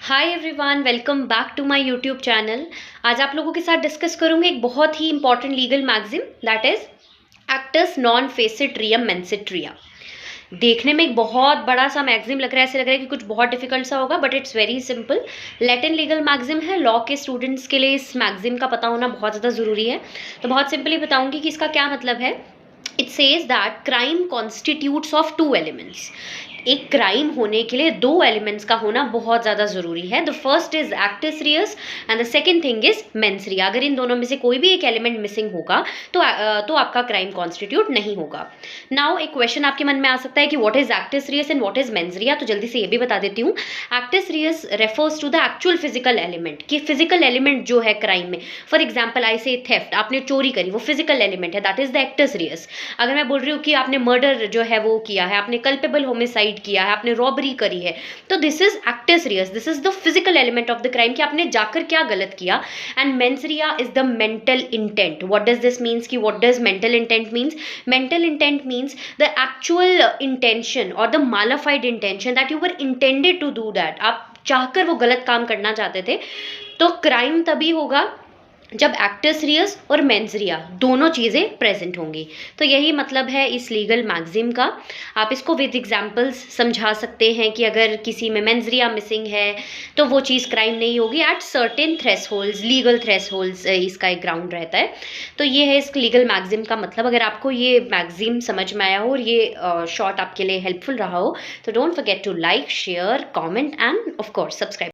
Hi everyone, welcome back to my YouTube channel. आज आप लोगों के साथ डिस्कस करूंगी एक बहुत ही important legal maxim, that is actus non facit reum mens sit rea. देखने में एक बहुत बड़ा सा मैगजिम लग रहा है, ऐसे लग रहा है कि कुछ बहुत डिफिकल्ट सा होगा, but it's very simple. Latin legal maxim है, लॉ के स्टूडेंट्स के लिए इस मैगजिम का पता होना बहुत ज़्यादा ज़रूरी है। तो बहुत सिंपली बताऊंगी कि इसका क्या मतलब है। It says that crime constitutes of two elements. एक क्राइम होने के लिए दो एलिमेंट्स का होना बहुत ज़्यादा ज़रूरी है। The first is actus reus and the second thing is mens rea. अगर इन दोनों में से कोई भी एक एलिमेंट मिसिंग होगा तो आपका क्राइम कॉन्स्टिट्यूट नहीं होगा। नाउ एक क्वेश्चन आपके मन में आ सकता है कि what is actus reus and what is mens rea. तो जल्दी से ये भी बता देती हूँ। Actus reus refers to the actual physical element, कि फिजिकल एलिमेंट जो है क्राइम में। फॉर एग्जाम्पल आई से थेफ्ट, आपने चोरी करी, वो फिजिकल एलिमेंट है, दैट इज द एक्टिस रियस। अगर मैं बोल रही हूँ कि आपने मर्डर जो है वो किया है, आपने कल्पेबल होमिसाइड किया है, आपने रॉबरी करी है, तो this is actus reus, this is the physical element of the crime, कि आपने जाकर क्या गलत किया। And mens rea is the mental intent. What does this means, कि what does mental intent means? Mental intent means the actual intention और the mala fide intention that you were intended to do that. आप चाहकर वो गलत काम करना चाहते थे। तो क्राइम तभी होगा जब एक्टिस रियस और मेंस रिया दोनों चीज़ें प्रेजेंट होंगी। तो यही मतलब है इस लीगल मैगजिम का। आप इसको विद एग्जांपल्स समझा सकते हैं कि अगर किसी में मेंस रिया मिसिंग है तो वो चीज़ क्राइम नहीं होगी। At certain thresholds, legal thresholds इसका एक ग्राउंड रहता है। तो ये है इस लीगल मैगजिम का मतलब। अगर आपको ये मैगजिम समझ में आया हो और ये शॉर्ट आपके लिए हेल्पफुल रहा हो तो don't forget to like, share, comment and of course subscribe.